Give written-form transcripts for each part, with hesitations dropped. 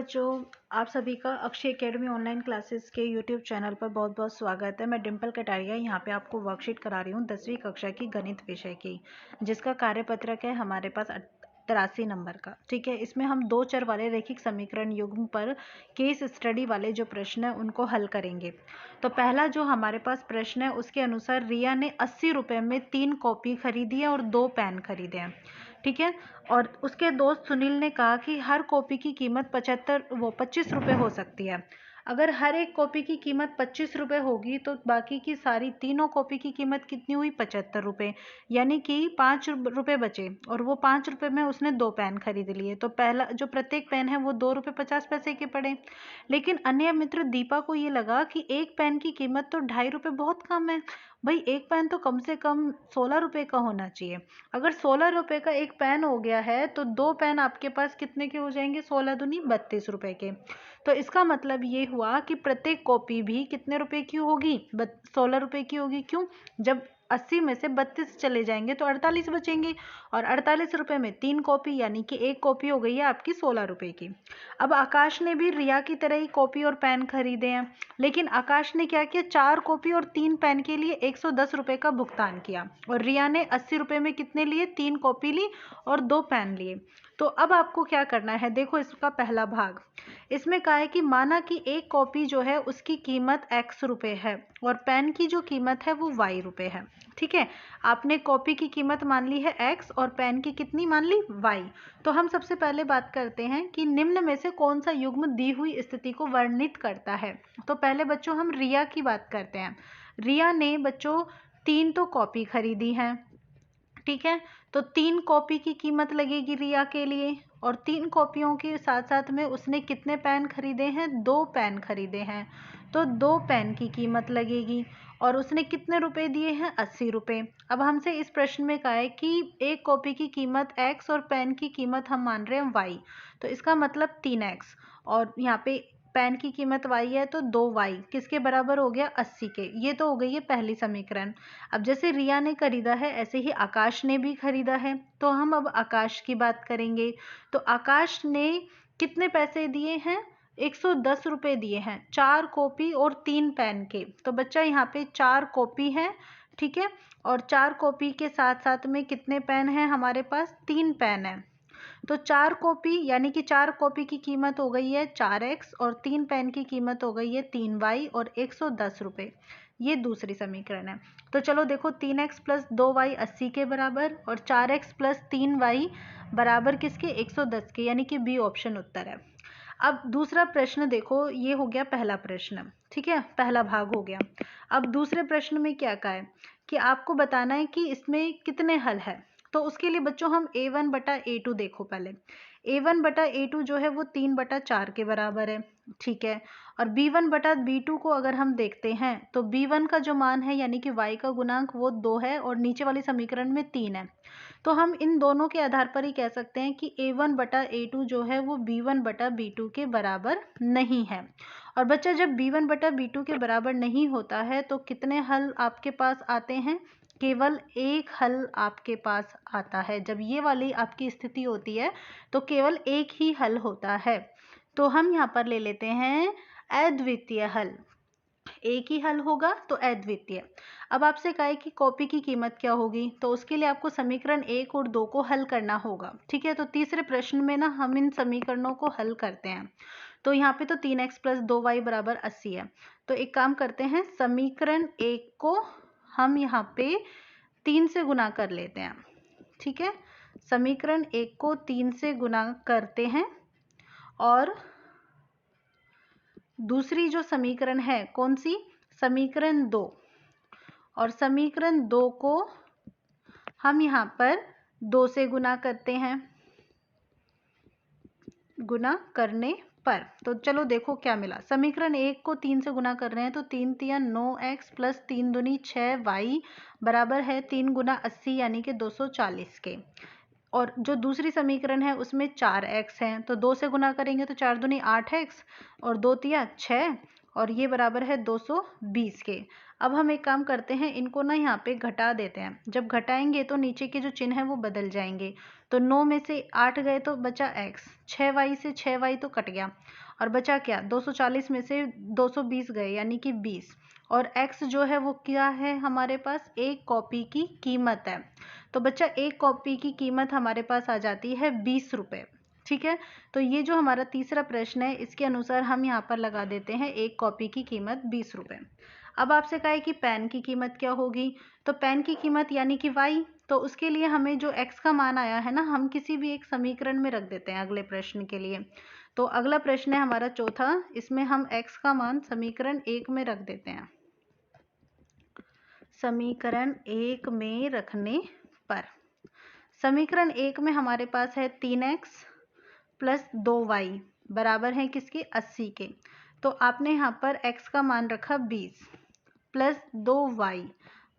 बच्चों, आप सभी का अक्षय एकेडमी ऑनलाइन क्लासेस के यूट्यूब चैनल पर बहुत बहुत स्वागत है। मैं डिम्पल कटारिया यहाँ पे आपको वर्कशीट करा रही हूँ 10वीं कक्षा की गणित विषय की, जिसका कार्यपत्रक है हमारे पास 83 नंबर का। ठीक है, इसमें हम दो चर वाले रैखिक समीकरण युग्म पर केस स्टडी वाले जो प्रश्न है उनको हल करेंगे। तो पहला जो हमारे पास प्रश्न है उसके अनुसार रिया ने 80 रुपये में 3 कॉपी खरीदी है और 2 पेन खरीदे हैं। ठीक है, और उसके दोस्त सुनील ने कहा कि हर कॉपी की कीमत 25 रुपये हो सकती है। अगर हर एक कॉपी की कीमत 25 रुपये होगी तो बाकी की सारी तीनों कॉपी की कीमत कितनी हुई? 75 रुपये, यानी कि 5 रुपये बचे और वो 5 रुपये में उसने 2 पेन खरीद लिए। तो पहला जो प्रत्येक पेन है वो 2 रुपये 50 पैसे के पड़े। लेकिन अन्य मित्र दीपा को ये लगा कि एक पेन की कीमत तो 2.5 रुपये बहुत कम है। भाई एक पेन तो कम से कम 16 रुपये का होना चाहिए। अगर 16 रुपये का एक पेन हो गया है तो 2 पेन आपके पास कितने के हो जाएंगे? 16 दूनी 32 रुपये के। तो इसका मतलब ये हुआ कि प्रत्येक कॉपी भी कितने रुपए की होगी? 16 रुपये की होगी। क्यों? जब 80 में से 32 चले जाएंगे तो 48 बचेंगे, और 48 रुपये में 3 कॉपी, यानी कि एक कॉपी हो गई है आपकी 16 रुपये की। अब आकाश ने भी रिया की तरह ही कॉपी और पेन खरीदे हैं, लेकिन आकाश ने क्या किया? 4 कॉपी और 3 पेन के लिए 110 रुपये का भुगतान किया, और रिया ने 80 रुपये में कितने लिए? 3 कॉपी ली और 2 पेन लिए। तो अब आपको क्या करना है? देखो इसका पहला भाग, इसमें कहा है कि माना कि एक कॉपी जो है उसकी कीमत x रुपये है और पेन की जो कीमत है वो y रुपये है। ठीक है, आपने कॉपी की कीमत मान ली है x और पेन की कितनी मान ली? y। तो हम सबसे पहले बात करते हैं कि निम्न में से कौन सा युग्म दी हुई स्थिति को वर्णित करता है। तो पहले बच्चों हम रिया की बात करते हैं। रिया ने बच्चों 3 तो कॉपी खरीदी है। ठीक है, तो 3 कॉपी की कीमत लगेगी रिया के लिए, और 3 कॉपियों के साथ साथ में उसने कितने पेन खरीदे हैं? 2 पेन खरीदे हैं, तो 2 पेन की कीमत लगेगी, और उसने कितने रुपए दिए हैं? 80 रुपये। अब हमसे इस प्रश्न में कहा है कि एक कॉपी की कीमत x और पेन की कीमत हम मान रहे हैं y, तो इसका मतलब 3x, और यहाँ पे पेन की कीमत y है तो 2y किसके बराबर हो गया? 80 के। ये तो हो गई है पहली समीकरण। अब जैसे रिया ने खरीदा है ऐसे ही आकाश ने भी खरीदा है, तो हम अब आकाश की बात करेंगे। तो आकाश ने कितने पैसे दिए हैं? 110 रुपये दिए हैं, 4 कॉपी और 3 पेन के। तो बच्चा यहाँ पे 4 कॉपी है, ठीक है, और 4 कॉपी के साथ साथ में कितने पेन हैं हमारे पास? 3 पेन है। तो 4 कॉपी, यानी कि 4 कॉपी की कीमत हो गई है 4x और 3 पेन की कीमत हो गई है 3y और 110 रुपये। ये दूसरी समीकरण है। तो चलो देखो, 3x प्लस 2y 80 के बराबर और 4x प्लस 3y बराबर किसके? 110 के, यानी कि बी ऑप्शन उत्तर है। अब दूसरा प्रश्न देखो, ये हो गया पहला प्रश्न। ठीक है, पहला भाग हो गया। अब दूसरे प्रश्न में क्या कहा है कि आपको बताना है कि इसमें कितने हल है। तो उसके लिए बच्चों हम a1 बटा a2 देखो पहले। a1 बटा a2 जो है वो 3 बटा 4 के बराबर है। ठीक है, और b1 बटा b2 को अगर हम देखते हैं तो b1 का जो मान है यानी कि y का गुणांक वो 2 है और नीचे वाली समीकरण में 3 है। तो हम इन दोनों के आधार पर ही कह सकते हैं कि a1 बटा a2 जो है वो b1 बटा b2 के बराबर नहीं है। और बच्चा जब b1 बटा b2 के बराबर नहीं होता है तो कितने हल आपके पास आते हैं? केवल एक हल आपके पास आता है। जब ये वाली आपकी स्थिति होती है तो केवल एक ही हल होता है। तो हम यहाँ पर ले लेते हैं अद्वितीय हल। एक ही हल होगा तो अद्वितीय। अब आपसे कहा है कि कॉपी की कीमत क्या होगी, तो उसके लिए आपको समीकरण 1 और 2 को हल करना होगा। ठीक है, तो तीसरे प्रश्न में ना हम इन समीकरणों को हल करते हैं। तो यहाँ पे तो 3x प्लस 2y बराबर 80 है। तो एक काम करते हैं, समीकरण 1 को हम यहाँ पे 3 से गुना कर लेते हैं। ठीक है, समीकरण 1 को 3 से गुना करते हैं, और दूसरी जो समीकरण है कौन सी? समीकरण 2, और समीकरण 2 को हम यहाँ पर 2 से गुना करते हैं। गुना करने पर तो चलो देखो क्या मिला। समीकरण 1 को 3 से गुना कर रहे हैं तो 3 तिया 9x प्लस 3 दूनी 6y बराबर है 3 गुना 80 यानी कि 240 के। और जो दूसरी समीकरण है उसमें 4x है, तो 2 से गुना करेंगे तो 4 दूनी 8x और 2 तिया 6 और ये बराबर है 220 के। अब हम एक काम करते हैं, इनको ना यहाँ पे घटा देते हैं। जब घटाएंगे तो नीचे के जो चिन्ह है वो बदल जाएंगे। तो 9 में से 8 गए तो बचा x, 6y से 6y तो कट गया और बचा क्या, 240 में से 220 गए यानी कि 20, और x जो है वो क्या है हमारे पास, एक कॉपी की कीमत है। तो बच्चा एक कॉपी की कीमत हमारे पास आ जाती है 20 रुपये। ठीक है, तो ये जो हमारा तीसरा प्रश्न है इसके अनुसार हम यहाँ पर लगा देते हैं एक कॉपी की कीमत 20 रुपये। अब आपसे कहा है कि पेन की कीमत क्या होगी, तो पेन की कीमत यानी कि y, तो उसके लिए हमें जो x का मान आया है ना, हम किसी भी एक समीकरण में रख देते हैं अगले प्रश्न के लिए। तो अगला प्रश्न है हमारा चौथा, इसमें हम x का मान समीकरण 1 में रख देते हैं। समीकरण 1 में रखने पर समीकरण 1 में हमारे पास है 3x प्लस 2y बराबर है किसके, 80 के। तो आपने यहाँ पर x का मान रखा 20 प्लस 2y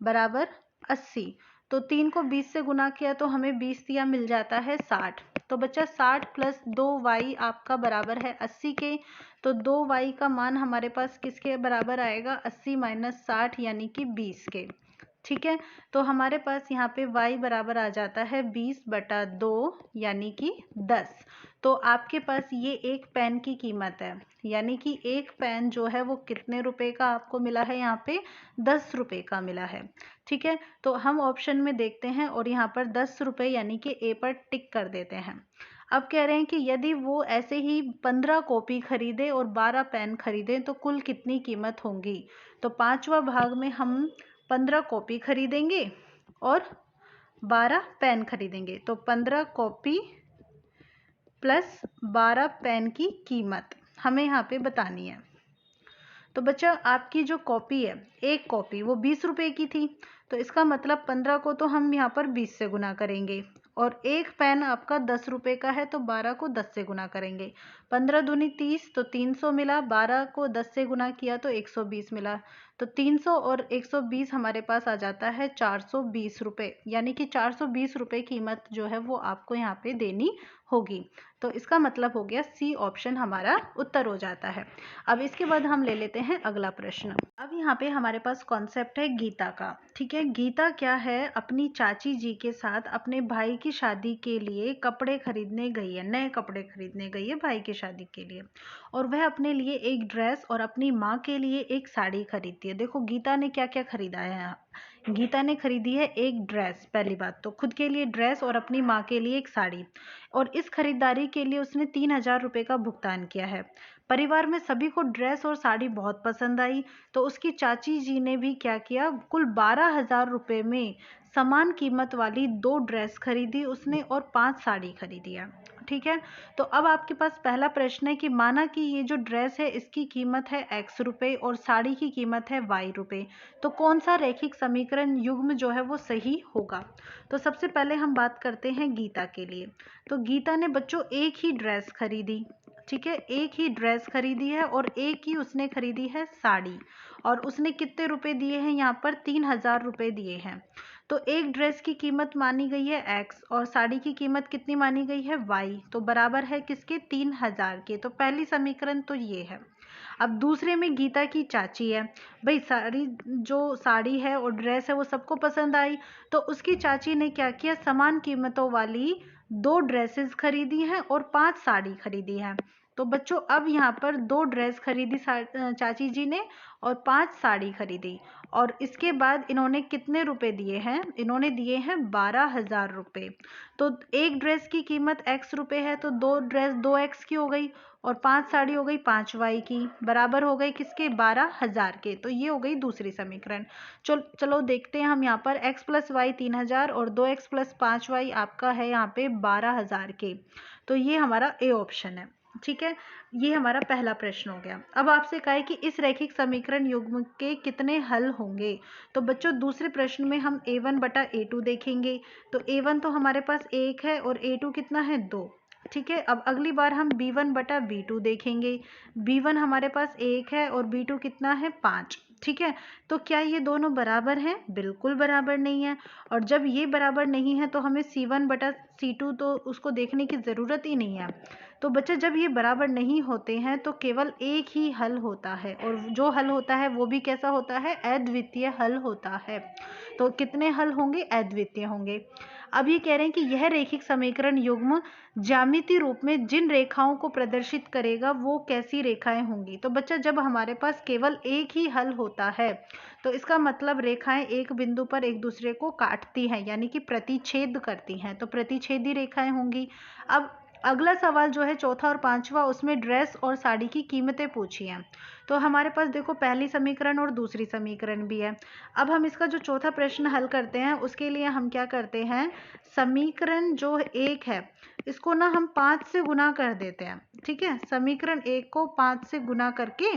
बराबर 80, तो 3 को 20 से गुना किया तो हमें 20 दिया, मिल जाता है 60। तो बच्चा 60 प्लस 2y आपका बराबर है 80 के। तो 2y का मान हमारे पास किसके बराबर आएगा, 80 माइनस 60 यानी कि 20 के। ठीक है, तो हमारे पास यहाँ पे y बराबर आ जाता है 20/2 यानी कि 10। तो आपके पास ये एक पेन की कीमत है, यानी कि एक पेन जो है वो कितने रुपए का आपको मिला है, यहाँ पे 10 रुपए का मिला है। ठीक है, तो हम ऑप्शन में देखते हैं और यहाँ पर 10 रुपए यानी कि ए पर टिक कर देते हैं। अब कह रहे हैं कि यदि वो ऐसे ही 15 कॉपी खरीदे और 12 पेन खरीदे तो कुल कितनी कीमत होगी। तो पांचवा भाग में हम 15 कॉपी खरीदेंगे और 12 पेन खरीदेंगे, तो 15 कॉपी प्लस 12 पेन की कीमत हमें यहाँ पे बतानी है। तो बच्चा आपकी जो कॉपी है, एक कॉपी वो 20 रुपए की थी, तो इसका मतलब 15 को तो हम यहाँ पर 20 से गुना करेंगे, और एक पेन आपका 10 रुपए का है तो 12 को 10 से गुना करेंगे। 15 दूनी 30 तो 300 मिला, 12 को 10 से गुना किया तो 120 मिला। तो 300 और 120 हमारे पास आ जाता है 420 रुपये, यानी कि 420 रुपये कीमत जो है वो आपको यहाँ पे देनी होगी। तो इसका मतलब हो गया सी ऑप्शन हमारा उत्तर हो जाता है। अब इसके बाद हम ले लेते हैं अगला प्रश्न। अब यहाँ पे हमारे पास कॉन्सेप्ट है गीता का। ठीक है, गीता क्या है, अपनी चाची जी के साथ अपने भाई की शादी के लिए कपड़े खरीदने गई है, नए कपड़े खरीदने गई है भाई की शादी के लिए, और वह अपने लिए एक ड्रेस और अपनी माँ के लिए एक साड़ी खरीदती है। देखो गीता ने क्या क्या खरीदा है यहाँ, गीता ने खरीदी है एक ड्रेस, पहली बात तो खुद के लिए ड्रेस और अपनी माँ के लिए एक साड़ी, और इस खरीदारी के लिए उसने 3000 रुपये का भुगतान किया है। परिवार में सभी को ड्रेस और साड़ी बहुत पसंद आई, तो उसकी चाची जी ने भी क्या किया, कुल 12,000 रुपये में समान कीमत वाली 2 ड्रेस खरीदी उसने और 5 साड़ी खरीदी है। ठीक है, तो अब आपके पास पहला प्रश्न है कि माना कि ये जो ड्रेस है इसकी कीमत है x रुपये और साड़ी की कीमत है y रुपये, तो कौन सा रैखिक समीकरण युग्म जो है वो सही होगा। तो सबसे पहले हम बात करते हैं गीता के लिए। तो गीता ने बच्चों एक ही ड्रेस खरीदी, ठीक है, एक ही ड्रेस खरीदी है और एक ही उसने खरीदी है साड़ी, और उसने कितने रुपए दिए हैं, यहाँ पर 3000 रुपये दिए हैं। तो एक ड्रेस की कीमत मानी गई है x और साड़ी की कीमत कितनी मानी गई है y, तो बराबर है किसके, 3000 के। तो पहली समीकरण तो ये है। अब दूसरे में गीता की चाची है, भाई साड़ी है और ड्रेस है वो सबको पसंद आई, तो उसकी चाची ने क्या किया, समान कीमतों वाली 2 ड्रेसेस खरीदी हैं और 5 साड़ी खरीदी है। तो बच्चों अब यहाँ पर 2 ड्रेस खरीदी चाची जी ने और 5 साड़ी खरीदी, और इसके बाद इन्होंने कितने रुपए दिए हैं, इन्होंने दिए हैं 12,000 रुपये। तो एक ड्रेस की कीमत x रुपये है, तो 2 ड्रेस 2x की हो गई और 5 साड़ी हो गई 5y की, बराबर हो गई किसके, 12,000 के। तो ये हो गई दूसरी समीकरण। चलो देखते हैं हम यहाँ पर x प्लस वाई 3000 और 2x प्लस 5y आपका है यहाँ पे 12,000 के। तो ये हमारा ए ऑप्शन है। ठीक है, ये हमारा पहला प्रश्न हो गया। अब आपसे कहा है कि इस रैखिक समीकरण युग्म के कितने हल होंगे। तो बच्चों दूसरे प्रश्न में हम a1/a2 देखेंगे, तो a1 तो हमारे पास 1 है और a2 कितना है 2। ठीक है, अब अगली बार हम b1/b2 देखेंगे, b1 हमारे पास 1 है और b2 कितना है 5। ठीक है, तो क्या ये दोनों बराबर हैं, बिल्कुल बराबर नहीं है, और जब ये बराबर नहीं है तो हमें c1/c2 तो उसको देखने की ज़रूरत ही नहीं है। तो बच्चा जब ये बराबर नहीं होते हैं तो केवल एक ही हल होता है, और जो हल होता है वो भी कैसा होता है, अद्वितीय हल होता है। तो कितने हल होंगे, अद्वितीय होंगे। अब ये कह रहे हैं कि यह रैखिक समीकरण युग्म ज्यामितीय रूप में जिन रेखाओं को प्रदर्शित करेगा वो कैसी रेखाएं होंगी। तो बच्चा जब हमारे पास केवल एक ही हल होता है तो इसका मतलब रेखाएं एक बिंदु पर एक दूसरे को काटती हैं, यानी कि प्रतिच्छेद करती हैं, तो प्रतिच्छेदी रेखाएं होंगी। अब अगला सवाल जो है चौथा और पांचवा, उसमें ड्रेस और साड़ी की कीमतें पूछी हैं। तो हमारे पास देखो पहली समीकरण और दूसरी समीकरण भी है। अब हम इसका जो चौथा प्रश्न हल करते हैं उसके लिए हम क्या करते हैं, समीकरण जो एक है इसको ना हम 5 से गुना कर देते हैं। ठीक है, समीकरण एक को 5 से गुना करके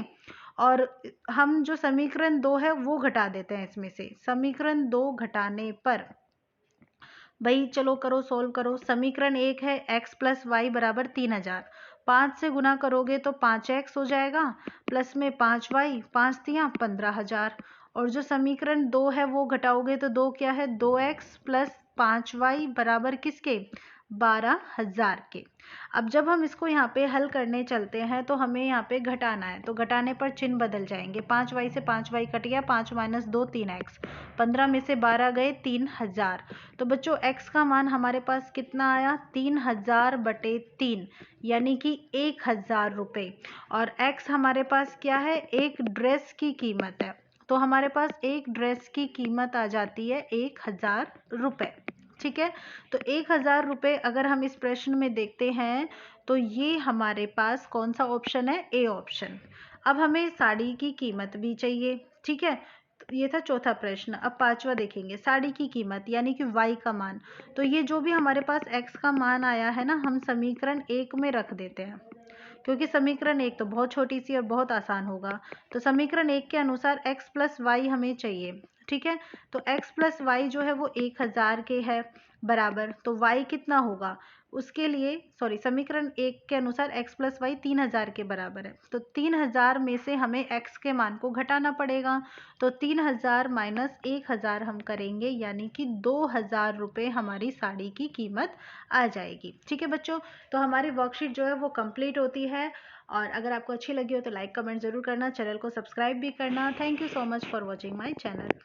और हम जो समीकरण 2 है वो घटा देते हैं इसमें से। समीकरण 2 घटाने पर भाई चलो करो, सोल्व करो। समीकरण एक है x प्लस वाई बराबर 3000, 5 से गुना करोगे तो 5x हो जाएगा, प्लस में 5y, 5 तिया 15000। और जो समीकरण 2 है वो घटाओगे तो 2 क्या है, 2x प्लस 5y बराबर किसके, 12000 के। अब जब हम इसको यहाँ पे हल करने चलते हैं तो हमें यहाँ पे घटाना है, तो घटाने पर चिन्ह बदल जाएंगे। 5y से 5y कट गया, 5 माइनस 2 3x, 15 में से 12 गए 3000। तो बच्चों x का मान हमारे पास कितना आया, 3000 बटे 3, यानी कि 1000 रुपये। और x हमारे पास क्या है, एक ड्रेस की कीमत है, तो हमारे पास एक ड्रेस की कीमत आ जाती है 1000 रुपये। ठीक है, तो 1000 रुपये अगर हम इस प्रश्न में देखते हैं तो ये हमारे पास कौन सा ऑप्शन है, ए ऑप्शन। अब हमें साड़ी की कीमत भी चाहिए। ठीक है, तो ये था चौथा प्रश्न। अब पांचवा देखेंगे, साड़ी की कीमत यानी कि y का मान। तो ये जो भी हमारे पास x का मान आया है ना, हम समीकरण एक में रख देते हैं, क्योंकि समीकरण एक तो बहुत छोटी सी और बहुत आसान होगा। तो समीकरण एक के अनुसार x प्लस वाई हमें चाहिए। ठीक है, तो x प्लस वाई जो है वो 1000 के है बराबर, तो y कितना होगा उसके लिए, सॉरी, समीकरण एक के अनुसार x प्लस वाई 3000 के बराबर है। तो 3000 में से हमें x के मान को घटाना पड़ेगा, तो 3000 माइनस 1000 हम करेंगे, यानी कि 2000 रुपये हमारी साड़ी की कीमत आ जाएगी। ठीक है बच्चों, तो हमारी वर्कशीट जो है वो कंप्लीट होती है। और अगर आपको अच्छी लगी हो तो लाइक कमेंट जरूर करना, चैनल को सब्सक्राइब भी करना। Thank you so much for watching my channel.